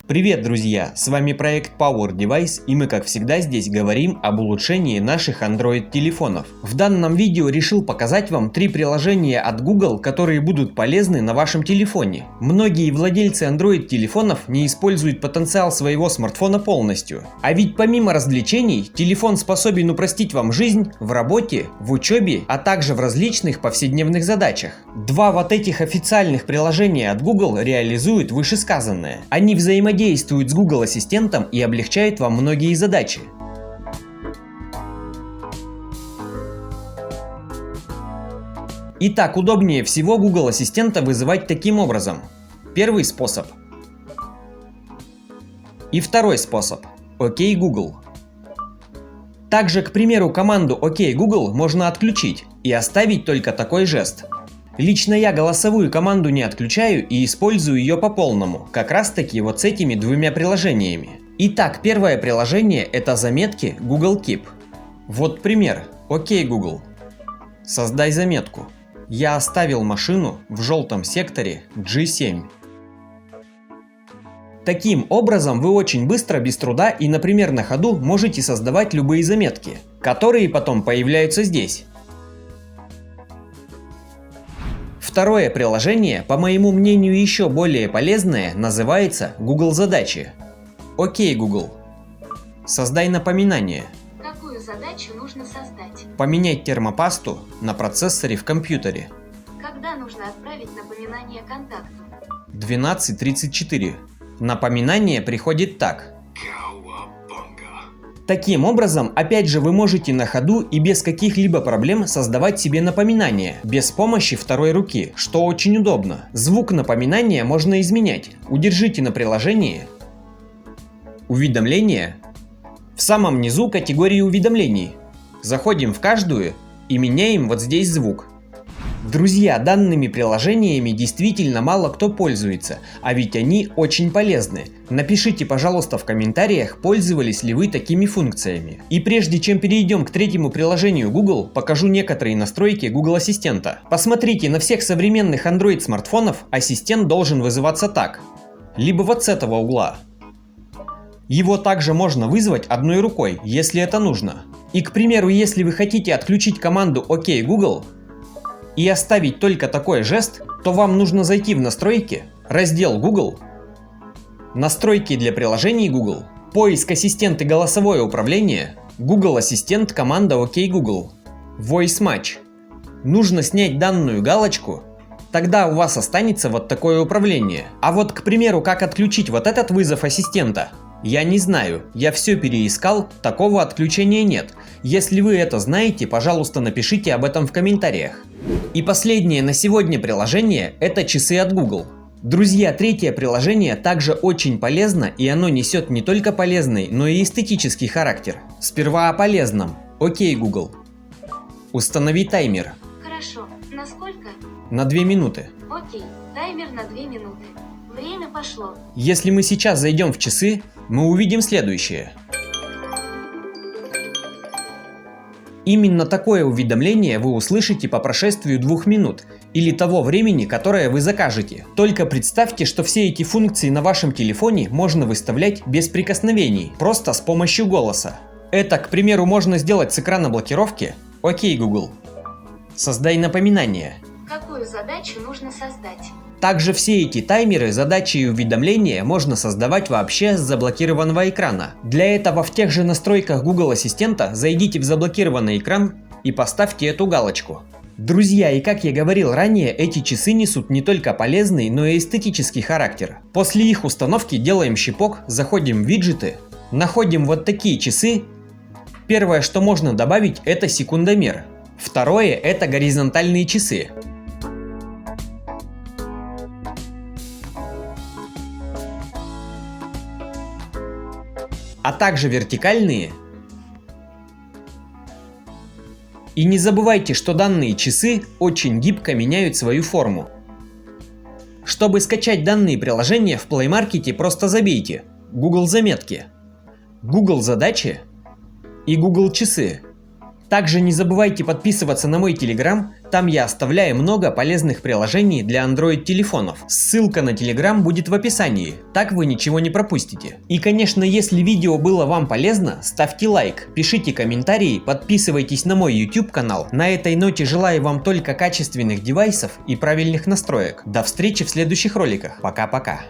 Привет, друзья! С вами проект Power Device, и мы, как всегда, здесь говорим об улучшении наших Android-телефонов. В данном видео решил показать вам 3 приложения от Google, которые будут полезны на вашем телефоне. Многие владельцы Android-телефонов не используют потенциал своего смартфона полностью. А ведь помимо развлечений, телефон способен упростить вам жизнь в работе, в учебе, а также в различных повседневных задачах. 2 вот этих официальных приложения от Google реализуют вышесказанное. Они взаимодействуют с Google Ассистентом и облегчают вам многие задачи. Итак, удобнее всего Google Ассистента вызывать таким образом. Первый способ. И второй способ. OK Google. Также, к примеру, команду OK Google можно отключить и оставить только такой жест. Лично я голосовую команду не отключаю и использую ее по полному, как раз таки вот с этими 2 приложениями. Итак, первое приложение — это заметки Google Keep. Вот пример. OK Google. Создай заметку. Я оставил машину в желтом секторе G7. Таким образом, вы очень быстро, без труда и, например, на ходу можете создавать любые заметки, которые потом появляются здесь. Второе приложение, по моему мнению, еще более полезное, называется Google Задачи. OK Google. Создай напоминание. Какую задачу нужно создать? Поменять термопасту на процессоре в компьютере. Когда нужно отправить напоминание контакту? 12:34. Напоминание приходит так. Таким образом, опять же, вы можете на ходу и без каких-либо проблем создавать себе напоминания, без помощи второй руки, что очень удобно. Звук напоминания можно изменять. Удержите на приложении «Уведомления». В самом низу категории уведомлений. Заходим в каждую и меняем вот здесь звук. Друзья, данными приложениями действительно мало кто пользуется, а ведь они очень полезны. Напишите, пожалуйста, в комментариях, пользовались ли вы такими функциями. И прежде чем перейдем к третьему приложению Google, покажу некоторые настройки Google Ассистента. Посмотрите, на всех современных Android смартфонов ассистент должен вызываться так, либо вот с этого угла. Его также можно вызвать одной рукой, если это нужно. И, к примеру, если вы хотите отключить команду OK Google и оставить только такой жест, то вам нужно зайти в настройки, раздел Google, настройки для приложений Google, поиск ассистент и голосовое управление, Google Ассистент, команда OK Google, Voice Match. Нужно снять данную галочку, тогда у вас останется вот такое управление. А вот, к примеру, как отключить вот этот вызов ассистента, я не знаю, я все переискал, такого отключения нет. Если вы это знаете, пожалуйста, напишите об этом в комментариях. И последнее на сегодня приложение – это часы от Google. Друзья, третье приложение также очень полезно, и оно несет не только полезный, но и эстетический характер. Сперва о полезном. OK Google. Установи таймер. Хорошо. На сколько? На 2 минуты. Окей. Таймер на 2 минуты. Время пошло. Если мы сейчас зайдем в часы, мы увидим следующее. Именно такое уведомление вы услышите по прошествию 2 минут или того времени, которое вы закажете. Только представьте, что все эти функции на вашем телефоне можно выставлять без прикосновений, просто с помощью голоса. Это, к примеру, можно сделать с экрана блокировки. OK Google. Создай напоминание. Какую задачу нужно создать? Также все эти таймеры, задачи и уведомления можно создавать вообще с заблокированного экрана. Для этого в тех же настройках Google Ассистента зайдите в заблокированный экран и поставьте эту галочку. Друзья, и как я говорил ранее, эти часы несут не только полезный, но и эстетический характер. После их установки делаем щипок, заходим в виджеты, находим вот такие часы. Первое, что можно добавить, это секундомер. Второе, это горизонтальные часы. А также вертикальные. И не забывайте, что данные часы очень гибко меняют свою форму. Чтобы скачать данные приложения в Play Market, просто забейте Google Заметки, Google Задачи и Google Часы. Также не забывайте подписываться на мой Telegram Там я оставляю много полезных приложений для Android телефонов. Ссылка на Telegram будет в описании, так вы ничего не пропустите. И конечно, если видео было вам полезно, ставьте лайк, пишите комментарии, подписывайтесь на мой YouTube канал. На этой ноте желаю вам только качественных девайсов и правильных настроек. До встречи в следующих роликах. Пока-пока.